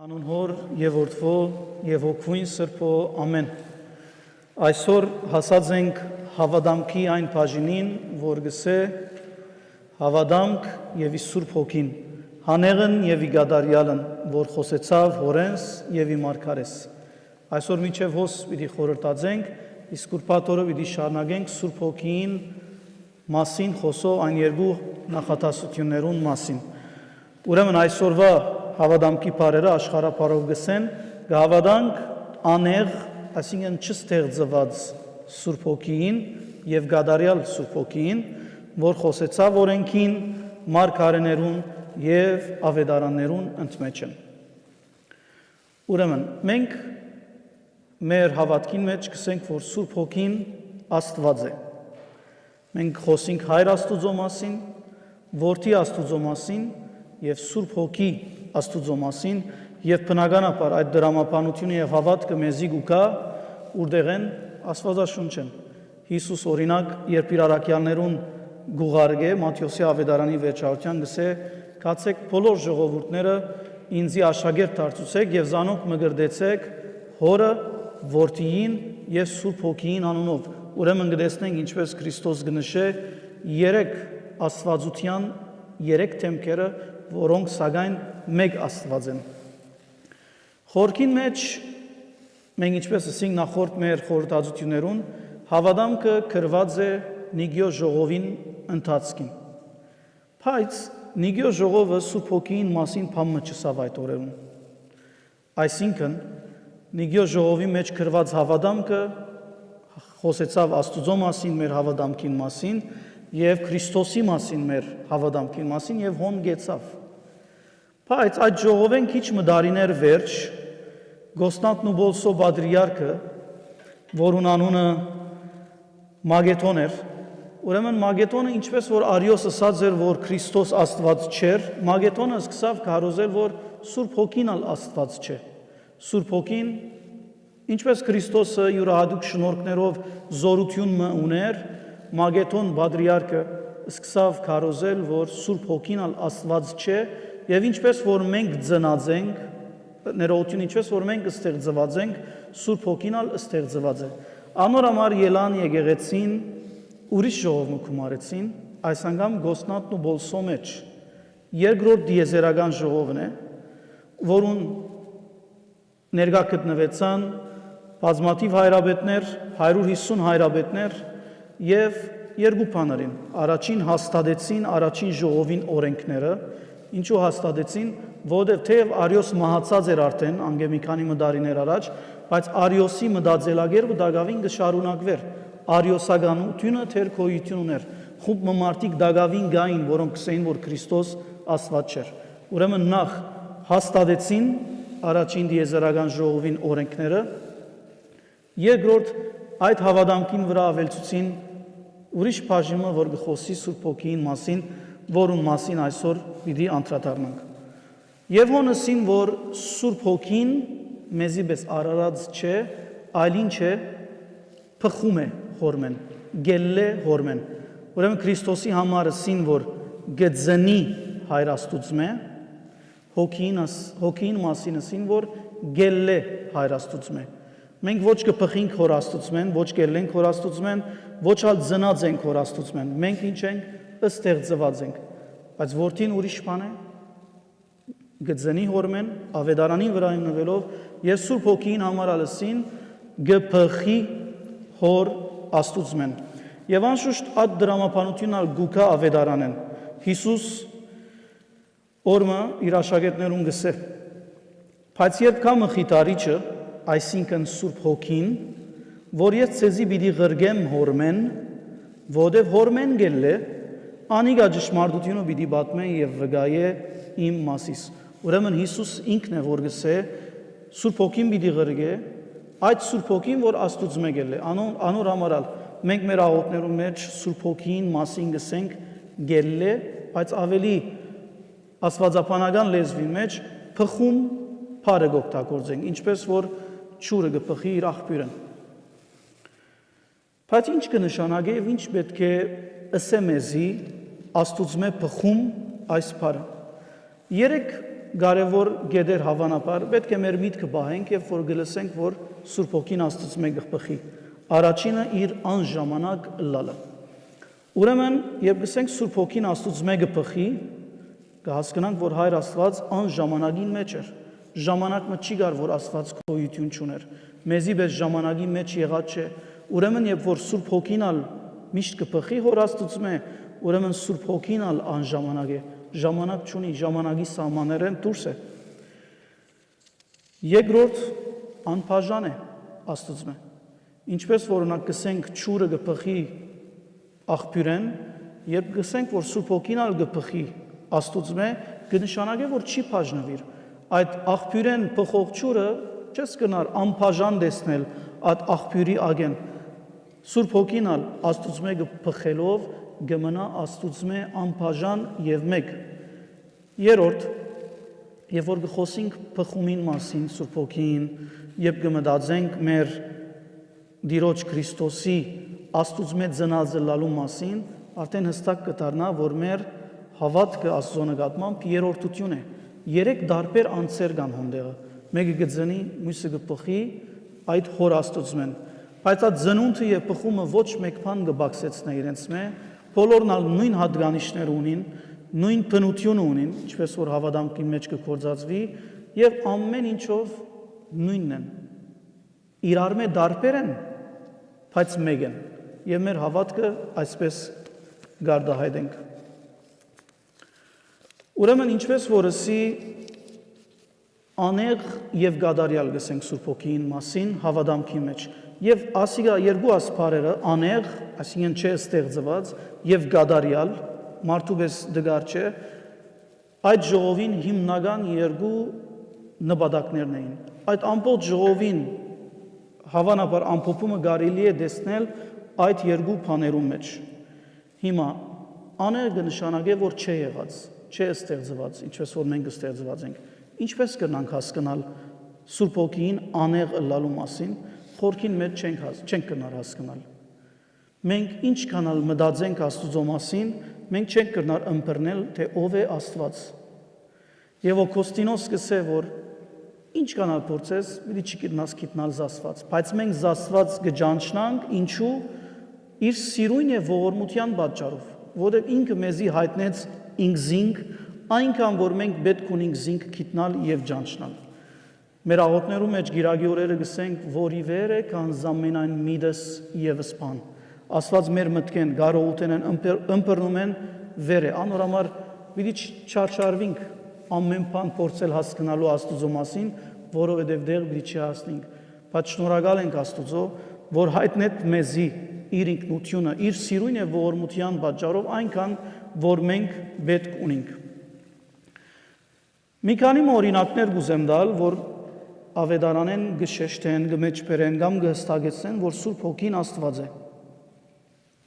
Անուն հոր եւ որդվո եւ հոգվույն սրբո ամեն։ Այսօր հասած ենք հավադամքի այն բաժինին, որ գսե հավադամք եւ Սուրբ Հոգին, հանեղն եւ իգադարյալն, որ խոսեցավ հորենս եւ մարգարես։ Այսօր միջև հոս պիտի խորհրդածենք, իսկ ուրբաթ օրը պիտի շարունակենք Սուրբ Հոգին մասին խոսող այն երկու նախատասություններուն մասին։ Ուրեմն այսօրվա հավադամքի բարերը աշխարհապարով գսեն գավադանք անեղ, այսինքն չստեղծված Սուրբ Հոգին եւ գադարյալ Սուրբ Հոգին, որ խոսեցավ օրենքին, մարգարեներուն եւ ավետարաններուն ընդմեջն։ Ուրեմն մենք մեր հավատքին մեջ գսենք, որ Սուրբ Հոգին Աստված է։ Մենք խոսենք Հայր Աստուծո մասին, Որդի Աստուծո մասին եւ Սուրբ Հոգի Աստուծո մասին եւ բնականաբար այդ դրամապանությունը եւ հավատքը մեզի գուկա ուրդեղ են Աստվածաշունչեն։ Հիսուս օրինակ երբ իր առաքյալներուն գուղարգե Մատթեոսի ավետարանի վերջավորության գսե «Կացեք բոլոր ժողովուրդները ինձի աշակերտ դարձուցեք եւ զանոնք մգրդեցեք Հորը, Որդիին եւ Սուրբ Հոգիին անունով»։ Ուրեմն գտեսնենք ինչպես Քրիստոս գնշե երեք աստվածության երեք թեմքերը, որոնք սակայն մեկ Աստված են։ Խորքին մեջ մենք ինչպես ասենք նախորդ մեր խորհրդածություններուն հավադամքը գրված է Նիգիո ժողովին ընթացքին։ Բայց Նիգիո ժողովը Սուրբ Հոգին մասին բամը չսավ այդ օրերուն։ Այսինքն Նիգիո ժողովի մեջ գրված հավադամքը խոսեցավ Աստուծո մասին, մեր հավադամքին մասին եւ Քրիստոսի մասին, մեր հավադամքին մասին եւ հոն գեցավ։ Բայց այդ ժողովեն քիչ մդարիներ վերջ Գոսնատն ու Բոլսո Բադրիարքը, որուն անունը Մագետոն էր, ուրեմն Մագետոնը ինչպես որ Արիոս ասած էր, որ Քրիստոս Աստված չէր, Մագետոնը սկսավ քարոզել, որ Սուրբ Հոգին ալ Աստված չէ։ Սուրբ Հոգին ինչպես Քրիստոսը յուրահատուկ շնորհքներով զորություն ուներ, Մագետոն Բադրիարքը սկսավ քարոզել, որ Սուրբ Հոգին ալ Աստված չէ, եւ ինչպես որ մենք ծնած ենք, ներողություն, ինչպես որ մենք ստեղծված ենք, Սուրբ Հոգին ալ ստեղծված է։ Անոր համար ելան եկեղեցին ուրիշ ժողով մկումարեցին, այս անգամ Գոսնատն ու Բոլսո մեջ երկրորդ դիեզերական ժողովն է, որուն ներկա գտնվեցան բազմաթիվ հայրաբետներ, 150 հայրաբետներ եւ երկու բաներին։ Առաջին հաստատեցին առաջին ժողովին օրենքները, ինչու հաստատեցին, որովհետև թեև Արիոս մահացած էր արդեն անգե մի քանի մդարիներ առաջ, բայց Արիոսի մտածելակերպը դակավին կշարունակվեր։ Արիոսականությունը թեր գոյություն ուներ։ Խումբ մարդիկ դակավին գային, որոնք կսեին, որ Քրիստոս Աստված չէր։ Ուրեմն նախ հաստատեցին առաջին դիեզերական ժողովին օրենքները, երկրորդ այդ հավադամքին վրա ավելցուցին ուրիշ բաժինը, որ գխոսի Սուրբ Հոգին մասին, որուն մասին այսօր պիտի անդրադառնանք։ Եվ հոնսին, որ Սուրբ Հոգին մեզի պես արարած չէ, այլ ինչ է, փխում է հորմեն, գելլե հորմեն։ Ուրեմն Քրիստոսի համար ասին, որ գծնի Հայր Աստուծմե, Հոգին մասին ասին, որ գելլե Հայր Աստուծմե։ Մենք ոչ կփխինք Հոր Աստուծմեն, ոչ կելենք Հոր Աստուծմեն, ոչ ալ ծնած ենք Հոր Աստուծմեն։ Մենք ինչ ենք, ստեղծված ենք։ Բայց Որդին ուրիշ բան է, գծնի հորմեն, ավետարանի վրա հիմնվելով եւ Սուրբ Հոգին համար ալսին գփխի Հոր Աստուծմեն։ Եվ անշուշտ այդ դրամապանությունն ալ գուկա ավետարանեն։ Հիսուս օրը իր աշակերտներուն գսե։ Բայց երբ կա մխիթարիչը, այսինքն Սուրբ Հոգին, որ ես ցեզի պիտի ղրգեմ հորմեն, որովհետև հորմեն գելլե, անիգա ճշմարտությունը պիտի պատմե եւ վգայե իմ մասիս։ Ուրեմն Հիսուս ինքն է որ գսե Սուրբ Հոգին պիտի ղրգե, այդ Սուրբ Հոգին, որ Աստուծմե գելլե, անոր համար մենք մեր աղոթներում մեջ Սուրբ Հոգին մասին գսենք գելլե, բայց ավելի աստվածապանական լեզվի մեջ փխում փարը գօգտագործենք, ինչպես որ ճուրը գփխի իր աղբյուրը։ Բայց ինչ կնշանակե եւ ինչ պետք է ասե մեզի Աստուծմե փխում այս փարը։ Երեք կարևոր գեդեր հավանաբար պետք է մեր միտքը բահենք եւ որ գլսենք, որ Սուրբ Հոգին Աստծուց մեկ գխփի։ Առաջինը իր անժամանակ լալը։ Ուրեմն, երբ գսենք Սուրբ Հոգին Աստծուց մեկ գփխի, կհասկանանք, որ Հայր Աստված անժամանակին մեջ էր։ Ժամանակը չի գար, որ Աստված գոյություն չուներ։ Մեզի պես ժամանակի մեջ եղած չէ։ Ուրեմն, երբ որ Սուրբ Հոգին ալ միշտ կփխի հոր Աստծուց մե, ուրեմն Սուրբ Հոգին ալ անժամանակ է։ Ժամանակ չունի, ժամանակի սահմաններեն դուրս է։ Երկրորդ անբաժան է Աստծուց մե։ Ինչպես օրինակ գսենք ճուրը գփխի աղբյուրեն, երբ գսենք, որ Սուրբ Հոգին ալ գփխի Աստծուց մե, կնշանակե, որ չի բաժնվիր։ Այդ աղբյուրեն փխող ճուրը չես կնար անբաժան տեսնել այդ աղբյուրի ագեն։ Սուրբ Հոգին ալ Աստծուց մե գփխելով գմնա Աստծուց մե անբաժան եւ մեկ։ Երրորդ, երբ որ գխոսենք փխումին մասին Սուրբ Հոգին, երբ կմտածենք մեր Տիրոջ Քրիստոսի Աստծուց մե ծնազլալու մասին, արդեն հստակ կդառնա, որ մեր հավատքը Աստծո նկատմամբ երրորդություն է։ Երեք դարբեր անձեր կան հոնդեղը։ Մեկը կծնի, մյուսը կփխի այդ հոր Աստծուց մեն։ Բայց այդ ծնունդը եւ փխումը ոչ մեկ բան կբացեցնե իրենց մե, բոլորն ալ նույն հատկանիշներ ունին, նույն բնություն ունին, ինչպես որ հավատամքի մեջ կգործածվի, եւ ամեն ինչով նույնն են։ Իրար մե դարբեր են, բայց մեկ են։ Եվ մեր հավատքը այսպես գարդահայտենք։ Ուրեմն ինչպես որսի անեղ եւ գադարյալ գսենք Սուրբ Հոգին մասին հավատամքի մեջ եւ ասիգա երկու ասփարերը անեղ, այսինքն չէ ստեղծված եւ գադարյալ մարդու պես դգար չէ, այդ ժողովին հիմնական երկու նպատակներն էին։ Այդ ամբողջ ժողովին հավանաբար ամփոփումը կարելի է տեսնել այդ երկու բաներում մեջ։ Հիմա անեղը նշանակե, որ չէ եղած, չէ ստեղծված, ինչպես որ մենք ստեղծված ենք։ Ինչպես կնանք հասկանալ Սուրբ Հոգին անեղ ըլլալու մասին, խորքին մեջ չենք կնար հասկանալ։ Մենք ինչքան մտածենք Աստծո մասին, մենք չենք կնար ըմբռնել, թե ով է Աստված։ Եվ Օգոստինոս կսե, որ ինչքան փորձես, մի չգիտնաս գիտնալ զասված, բայց մենք զասված կջանչնանք, ինչու իր սիրույն է ողորմության պատճառով, որովհետև ինքը մեզի հայտնեց ինքզինք, այնքան որ մենք պետք ունենք զինք գիտնալ եւ ջանչնալ։ Մեր աղոթներու մեջ գիրագի օրերը գսենք, որի վեր է կան զամենայն միդս եւս բան։ Աստված մեր մտքեն գարողութեն ըմբռնում են վեր է, անորամար պիտի չարչարվենք ամեն բան փորձել հասկանալու Աստծո մասին, որովհետև դեղ պիտի չհասնենք, բայց շնորհակալ ենք Աստծո, որ հայտնեց մեզի իր ինքնությունը, իր սիրույն եւ ողորմության պատճառով այնքան, որ մենք պետք ունենք։ Մի քանի օրինակներ կուզեմ տալ, որ ավետարանեն գշեշտեն, գմեջբերեն կամ գհստակեցնեն, որ Սուրբ Հոգին Աստված է։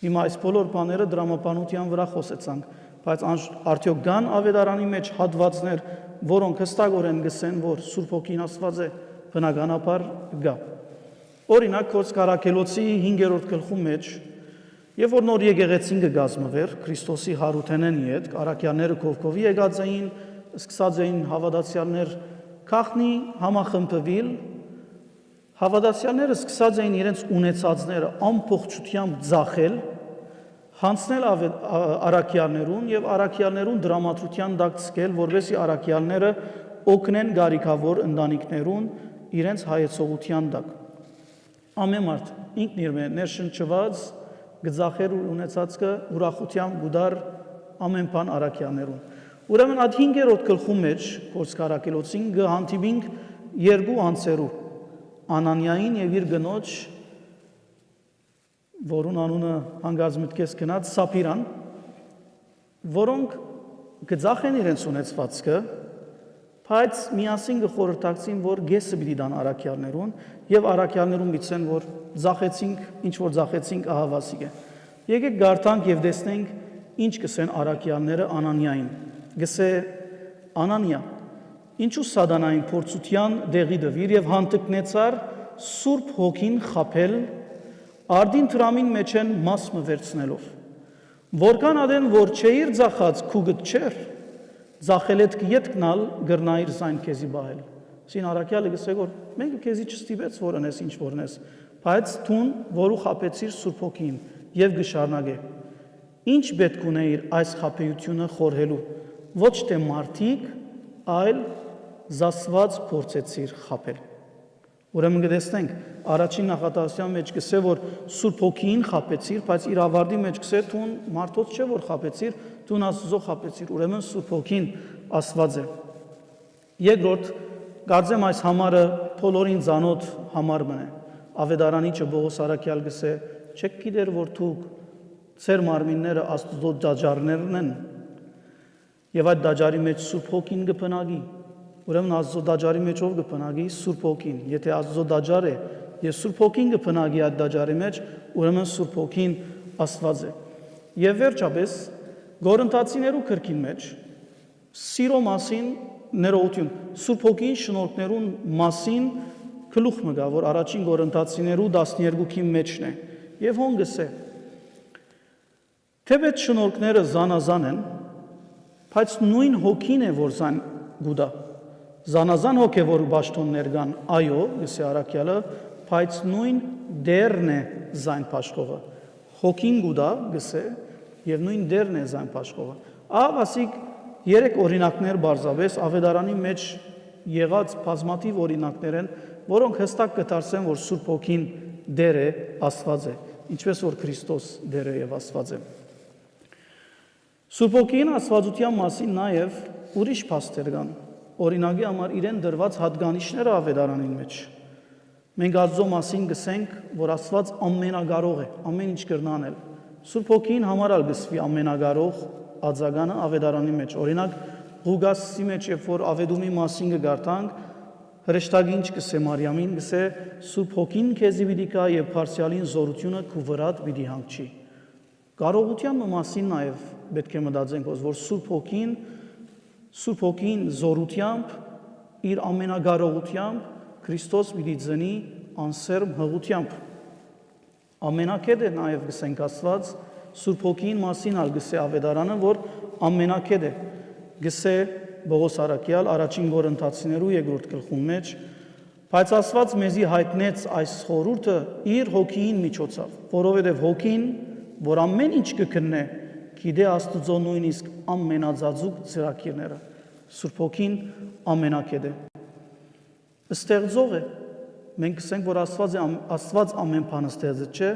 Հիմա այս բոլոր բաները դրամապանության վրա խոսեցանք, բայց արդյոք կան ավետարանի մեջ հատվածներ, որոնք հստակորեն գսեն, որ Սուրբ Հոգին Աստված է, բնականաբար կա։ Օրինակ Գործք Առաքելոցի 5-րդ գլխում մեջ, երբ որ նոր եկեղեցին կգազմվեր Քրիստոսի հարութենեն յետ, առաքյալները կողքովի եկած էին, սկսած էին հավատացյալներ քախնի համախմբվել, հավատացյալները սկսած էին իրենց ունեցածները ամբողջությամբ ձախել, հանցնել առաքյալներուն եւ առաքյալներուն դրամատրության տակ ցկել, որովհետեւ առաքյալները օգնեն գարիքավոր ընտանիքներուն իրենց հայեցողության տակ։ Ամեն մարդ ինքն իր ներշնչված գծախեր ունեցածը ուրախությամբ գուդար ամեն բան առաքյալներուն։ Ուրեմն այդ 5-րդ գլխում մեջ Գործք Առաքելոցին գհանդիպինք երկու անձերու Անանիային եւ իր գնոջ, որուն անունը հանգած մտքես գնաց Սապիրան, որոնք գծախեն իրենց ունեցվածքը, բայց միասին գխորհրդակցին, որ գեսը պիտի դան առաքյալներուն եւ առաքյալներուն պիտի որ ձախեցինք, ինչ որ ձախեցինք ահավասիկ է։ Եկեք գարտանք եւ տեսնենք ինչ կսեն առաքյալները Անանիային։ Գսե Անանիա, ինչու սատանային փորձության դեղի դվիր եւ հանդգնեցար Սուրբ Հոգին խապել արդին տրամին մեջ են մասը վերցնելով։ Որքան ադեն որ չէիր ձախած քուգդ չեր, Զախելետ կետքնալ գրնայր զայն քեզի բահել։ Սին արաքյալը գսե որ մենք քեզի չստիպեց որ անես ինչ որնես, բայց թուն որու խապեցիր Սուրբ Հոգին եւ գշարնագե։ Ինչ պետք ունեիր այս խապեյությունը խորհելու, ոչ թե մարդիկ, այլ զասված փորձեցիր խապել։ Ուրեմն գտեսնենք, առաջին նախատասության մեջ գսե որ Սուրբ Հոգին խապեցիր, բայց իր ավարտի մեջ գսե թուն մարդոց չէ որ խապեցիր, թուն Աստծո խապեցիր, ուրեմն Սուրբ Հոգին Աստված է։ Երկրորդ, կարծեմ այս համարը բոլորին ծանոթ համար մնե։ Ավետարանիչը Պողոս Արաքյալ գսե, չեք գիտեր որ դուք ձեր մարմինները Աստծո դաջարներն են, եւ այդ դաջարի մեջ Սուրբ Հոգին կբնակի։ Ուրեմն Աստծո դաջարի մեջ ով կբնակի Սուրբ Հոգին։ Եթե Աստծո դաջար է եւ Սուրբ Հոգին կբնակի այդ դաջարի մեջ, ուրեմն Սուրբ Հոգին Աստված է։ Եվ վերջապես Գորընթացիներու քրքին մեջ սիրո մասին ներողություն Սուրբ Հոգին շնորհքներուն մասին գլուխ մգա, որ առաջին Գորընթացիներու 12-ի մեջն է։ Եվ հոնգս է։ Թեպետ շնորհքները զանազան են, բայց նույն Հոգին է, որ զան գուդա։ Զանազան հոգևոր բաշխոններ կան, այո, գսե Արաքյալը, բայց նույն դերն է զայն փաշխողը։ Հոգին գուդա, գսե, եւ նույն դերն է զայն փաշխողը։ Ահա ասիկ 3 օրինակներ բարձավես ավետարանի մեջ եղած բազմաթիվ օրինակներ են, որոնք հստակ կդարձեն, որ Սուրբ Հոգին դեր է, Աստված է, ինչպես որ Քրիստոս դեր է եւ Աստված է։ Սուրբ Հոգին Աստվածության մասին նաեւ ուրիշ փաստեր կան։ Օրինակի համար իրեն դրված հատկանիշները ավետարանին մեջ։ Մենք Աստծո մասին գսենք, որ Աստված ամենակարող է, ամեն ինչ կրնանել։ Սուրբ Հոգին համարալ գսվի ամենակարող ածագանը ավետարանի մեջ։ Օրինակ Ղուկասի մեջ երբ որ ավետումի մասին կգարտանք, հրեշտակի ինչ գսե Մարիամին, գսե Սուրբ Հոգին քեզի պիտի կա եւ Փարսիալին զորությունը քու վրատ պիտի հանգչի։ Կարողության մասին նաեւ պետք է մտածենք, որ Սուրբ Հոգին զորությամբ իր ամենակարողությամբ Քրիստոս պիտի ծնի անսերմ հղությամբ։ Ամենակետ է նաև գսենք Աստված Սուրբ Հոգին մասին ալ գսե ավետարանը, որ ամենակետ է։ Գսե Պողոս Արաքյալ առաջին Գորընթացիներու 2-րդ գլխում մեջ, բայց Աստված մեզի հայտնեց այս խորհուրդը իր Հոգին միջոցով, որովհետև Հոգին, որ ամեն ինչ կքննե, գիտե Աստծո նույնիսկ ամենածածուկ ծրագիրները։ Սուրբ Հոգին ամենակետ է։ Ստեղծող է։ Մենք ասենք, որ Աստված ամեն բան ստեղծեց, չէ՞։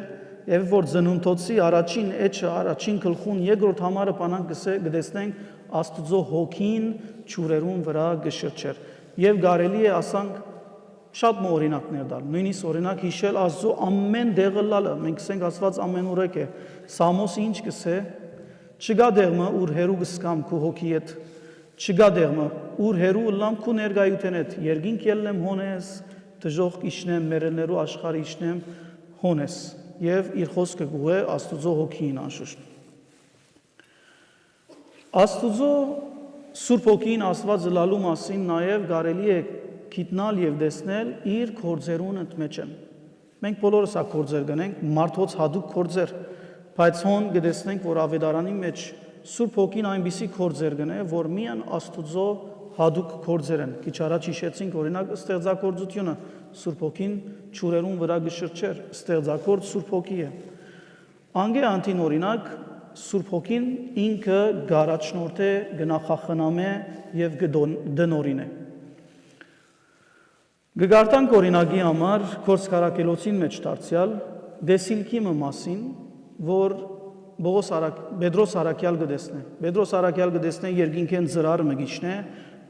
Եվ որ ծնունդոցի առաջին էջը, առաջին գլխուն 2-րդ համարը բանանք գտեսնենք Աստծո Հոգին ճուրերուն վրա գշրջեր։ Եվ կարելի է ասանք շատ օրինակներ տալ։ Նույնիսկ օրինակ հիշել Աստծո ամեն դեղը լալը։ Մենք ասենք Աստված ամենուրեք է։ Սամոսը ինչ կսե։ Չգա դեղը, ուր հերու գսկամ քու հոգի հետ։ Չգա դեղը, ուր հերու լամ քու ներգայութեն հետ։ Երկինք ելնեմ հոնես, դժող իշնեմ, մերելներու աշխարհ իշնեմ հոնես։ Եվ իր խոսքը գուղե Աստուծո Հոգին անշուշտ։ Աստուծո Սուրբ Հոգին Աստված լալու մասին նաև կարելի է գիտնալ եւ տեսնել իր գործերուն ընդմեջն։ Մենք բոլորս ա գործեր գնենք, մարդոց հadoop գործեր, բայց հոն գտեսնենք, որ ավետարանի մեջ Սուրբ Հոգին այնպիսի գործեր գնե, որ միան Աստուծո հadoop գործեր են։ Քիչ առաջ հիշեցինք օրինակ ստեղծագործությունը, Սուրբ Հոգին ճուրերուն վրա գշրջեր, ստեղծագործ Սուրբ Հոգի է։ Անգե անտին օրինակ Սուրբ Հոգին ինքը գարաչնորդ է, գնախախնամե եւ դնորին է։ Գգարտանք օրինակի համար Քորսկարակելոցին մեջ դարձյալ դեսիլքի մասին, որ Պետրոս Արաքյալ գտեսնե։ Պետրոս Արաքյալ գտեսնե երկինքեն ծրար մգիչն է,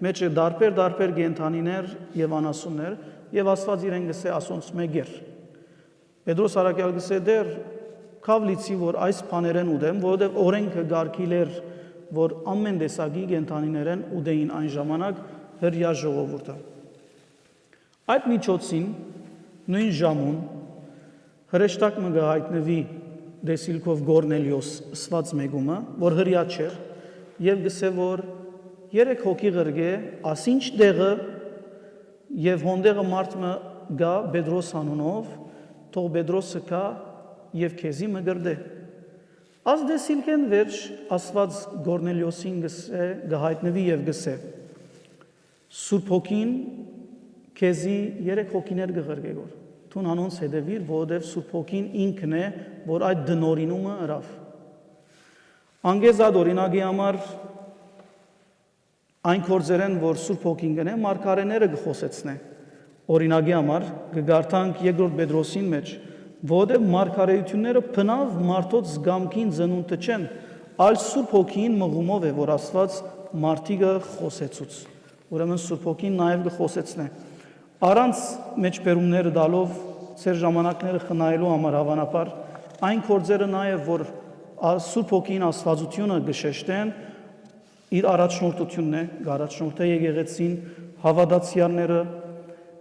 մեջը դարբեր գենթանիներ եւ անասուններ եւ Աստված իրեն գսե ասոնց մեգեր։ Պետրոս Արաքյալ գսե դեր Քավլիցի որ այս բաներեն ուդեմ, որովհետև օրենքը գարկիլեր, որ ամեն տեսակի գենթանիներեն ուդեին այն ժամանակ հրյա ժողովուրդը։ Այդ միջոցին նույն ժամուն հրեշտակ մը գահայտնվի դեսիլքով Գորնելիոս սված մեգումը, որ հրյա չէր, եւ գսե որ 3 հոգի գրգե ասինչ դեղը եւ հոնդեղը մարդ մը գա Պետրոս անունով, թող Պետրոսը կա եւ քեզի մգրդե։ Աս դեսիլքեն վերջ ասված Գորնելիոսին գսե գահայտնվի եւ գսե Սուրբ Հոգին քեզի 3 հոգիներ գղրգեգոր Թուն անոնց հետևիր որովհետեւ Սուրբ Հոգին ինքն է որ այդ դնորինումը ըրավ Անգեզად օրինակի համար այն կորձերեն որ Սուրբ Հոգին գնե մարգարեները գխոսեցնե օրինակի համար գգարտանք երկրորդ Պետրոսին մեջ որովհետև մարգարեությունները բնավ մարդոց զգամքին ծնունդը չեն, այլ Սուրբ Հոգին մղումով է, որ Աստված մարդիկը խոսեցուց։ Ուրեմն Սուրբ Հոգին նաև կխոսեցնե։ Առանց մեջբերումները դալով ծեր ժամանակները խնայելու համար հավանաբար այն կորձերը նաև որ Սուրբ Հոգին Աստվածությունը գշեշտեն իր առաջնորդությունն է, առաջնորդը եկեղեցին, հավատացյալները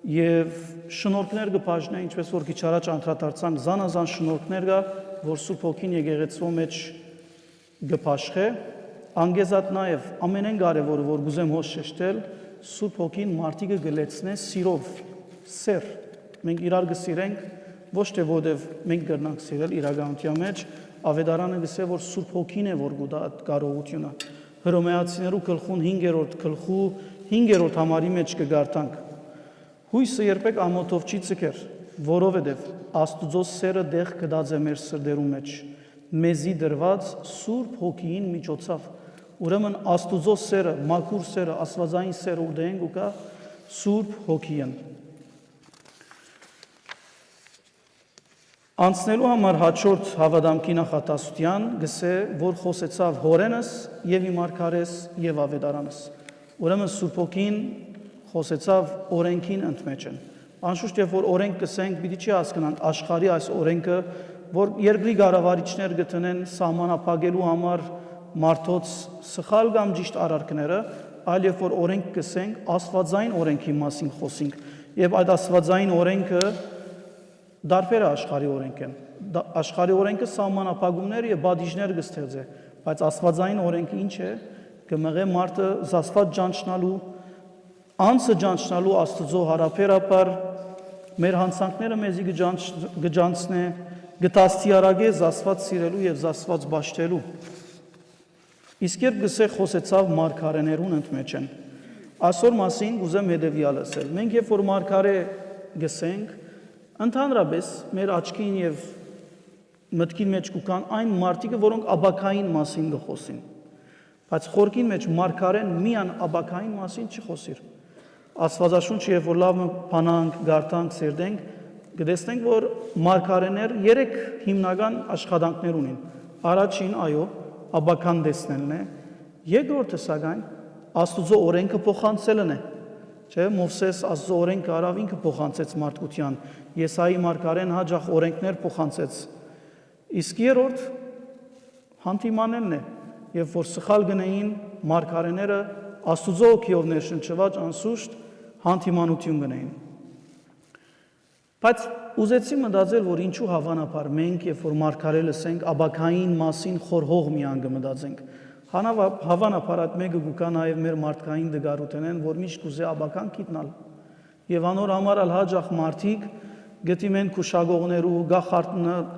եւ շնորհքներ կբաժնեն ինչպես որ քիչ առաջ անդրադարձանք զանազան շնորհքներ կա որ Սուրբ Հոգին եկեղեցու մեջ կփաշխե անգեզատ նաեւ ամենեն կարևորը որ գուզեմ հոս շեշտել Սուրբ Հոգին մարդիկը գլեցնե սիրով սեր մենք իրար կսիրենք ոչ թե որովհետեւ մենք կրնանք սիրել իրականության մեջ ավետարանը գսե որ Սուրբ Հոգին է որ գուտա կարողությունը հռոմեացիներու գլխուն 5-րդ գլխու 5-րդ համարի մեջ կգարտանք Հույսը երբեք ամոթով չի ցկեր, որովհետև Աստուծո սերը դեղ կդած է մեր սրդերում մեջ, մեզի դրված Սուրբ Հոգին միջոցով, ուրեմն Աստուծո սերը, մաքուր սերը, աստվածային սերը ուդենք ու կա Սուրբ Հոգին։ Անցնելու համար հաջորդ հավատամքի նախատասության գսե, որ խոսեցավ հորենս եւ իմ արքարես եւ ավետարանս, ուրեմն Սուրբ Հոգին խոսեցավ օրենքին ընդմեջն։ Անշուշտ երբ որ օրենք կսենք, պիտի չի հասկանանք աշխարհի այս օրենքը, որ երկրի կառավարիչներ գտնեն սահմանափակելու համար մարդոց սխալ կամ ճիշտ արարքները, այլ երբ որ օրենք կսենք, աստվածային օրենքի մասին խոսենք, եւ այդ աստվածային օրենքը դարբեր է աշխարհի օրենքեն։ Աշխարհի օրենքը սահմանափակումներ եւ բադիժներ կստեղծե, բայց աստվածային օրենքը ինչ է, կմղե մարդը զասված ճանչնալու Անցը ճանչնալու Աստծո հարաբերաբար մեր հանցանքները մեզի գջանցնե գտաստիարագե զասված սիրելու եւ զասված ճաշտելու Իսկ երբ գսե խոսեցավ մարգարեներուն ընդմեջն Այսօր մասին ուզեմ հետեւյալը ասել մենք երբ որ մարգարե գսենք ընդհանրապես մեր աչքին եւ մտքին մեջ կուքան այն մարդիկը որոնք աբակային մասին գխոսին բայց խորքին մեջ մարգարեն միան աբակային մասին չի խոսիր Աստվածաշունչը երբ որ լավ բանանք, գարտանք, սերդենք, կտեսնենք, որ մարգարեներ 3 հիմնական աշխատանքներ ունին։ Առաջին, այո, աբական տեսնելն է, երկրորդը սակայն Աստուծո օրենքը փոխանցելն է։ Չէ՞, Մովսես Աստծո օրենքը արավ ինքը փոխանցեց մարդկության։ Եսայի մարգարեն հաջող օրենքներ փոխանցեց։ Իսկ երրորդ հանդիմանելն է, երբ որ սխալ գնային մարգարեները Աստուծո օգիով ներշնչված անսուշտ հանդիմանություն գնային։ Բայց ուզեցի մտածել, որ ինչու հավանաբար մենք, երբ որ մարգարե լսենք, աբակային մասին խորհող մի անգամ մտածենք։ Հավանաբար այդ մեկը գուկա նաև մեր մարդկային դգարութենեն, որ միշտ կուզե աբական գիտնալ։ Եվ անոր համար ալ հաջող մարդիկ գտիմեն քուշագողներու,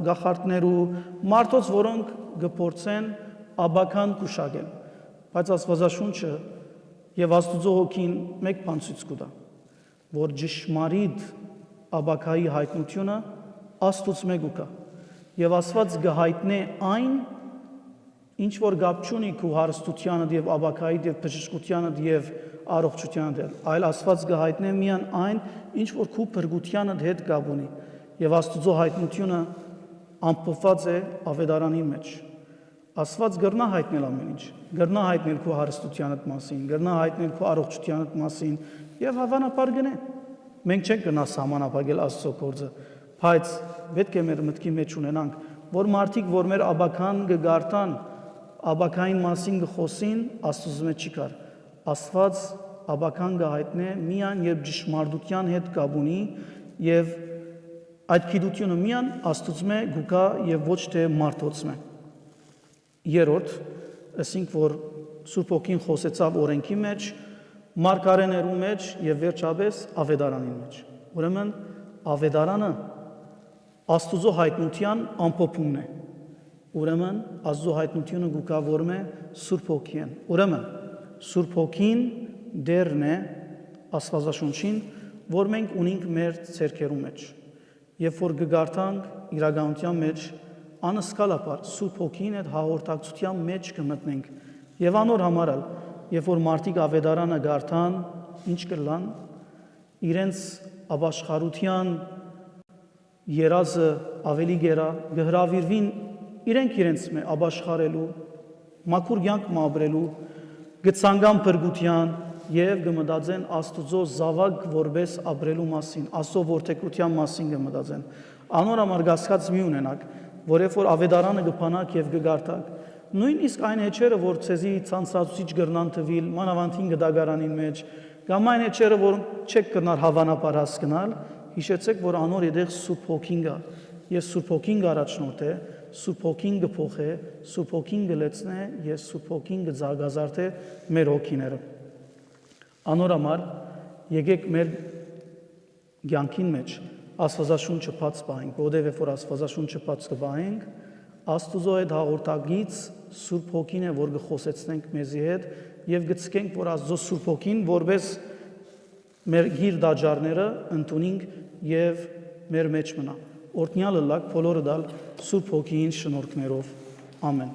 գախարտներու, մարդոց, որոնք գփորձեն աբական քուշագել։ Բայց Աստվածաշունչը Եվ Աստուծո հոգին մեկ բան ցույց կտա, որ ճշմարիտ աբակայի հայտնությունը Աստուծո մեկ ուկա։ Եվ Աստված գահայտնե այն, ինչ որ գապ չունի քու հարստությանը եւ աբակայի եւ բժշկությանը եւ առողջությանը, այլ Աստված գահայտնե միան այն, ինչ որ քու բրգությանը հետ գապ ունի։ Եվ Աստուծո հայտնությունը ամփոփված է ավետարանի մեջ։ Աստված գրնա հայտնել ամեն ինչ, գրնա հայտնել քո հարստությանդ մասին, գրնա հայտնել քո առողջությանդ մասին եւ հավանաբար գնե։ Մենք չենք գնա սահմանափակել Աստծո գործը, բայց պետք է մեր մտքի մեջ ունենանք, որ մարդիկ, որ մեր աբական կգարտան, աբակային մասին կխոսին, Աստծո մեջ չի կար։ Աստված աբական կհայտնե միան երբ ճշմարտության հետ կապ ունի եւ այդ գիտությունը միան Աստծո մեջ գուկա եւ ոչ թե մարդոց մեջ։ Երորդ, ասենք որ Սուրբ Հոգին խոսեցավ օրենքի մեջ, մարգարեներու մեջ եւ վերջապես ավետարանի մեջ։ Ուրեմն ավետարանը Աստուծո հայտնության ամփոփումն է։ ուրեմն Աստծո հայտնությունը գուկավորում է Սուրբ Հոգին։ Ուրեմն Սուրբ Հոգին դերն է Աստվածաշունչին, որ մենք ունենք մեր ցերկերու մեջ։ Երբ որ գգարտանք իրականության մեջ անսկալապար Սուրբ Հոգին այդ հաղորդակցության մեջ կմտնենք եւ անոր համար էլ երբ որ մարդիկ ավետարանը գարտան, ինչ կլան, իրենց ապաշխարության երազը ավելի գերա գհրավիրվին իրենց ապաշխարելու, մաքուր կյանք ապրելու, գցանգան փրկության եւ գմտածեն Աստծո զավակ որպես ապրելու մասին, Աստծո որդեկության մասին գմտածեն։ Անոր համար գասկած մի ունենակ, որ երբ որ ավետարանը կփանակ եւ կգարտակ, նույնիսկ այն հեչերը, որ ցեզի ցանցացուցիչ գրնան տվիլ, մանավանդ 5 դագարանին մեջ, կամ այն հեչերը, որ չեք կրնար հավանաբար հասկանալ, հիշեցեք, որ անոր իդեղ Սուրբ Հոգին կա, եւ Սուրբ Հոգին առաջնորդ է, Սուրբ Հոգին կփոխե, Սուրբ Հոգին կլեցնե եւ Սուրբ Հոգին կզարգազարդե մեր հոգիները։ Անոր համար եկեք մեր կյանքին մեջ Աստվածաշունչը բաց պահենք, որովհետեւ երբ որ Աստվածաշունչը բաց կպահենք, Աստուծո այդ հաղորդագից Սուրբ Հոգին է, որ կխոսեցնենք մեզի հետ եւ գցկենք, որ Աստծո Սուրբ Հոգին որպես մեր գիր դաջարները ընդունենք եւ մեր մեջ մնա։ Օրհնյալը լակ բոլորը դալ Սուրբ Հոգին շնորհքներով։ Ամեն։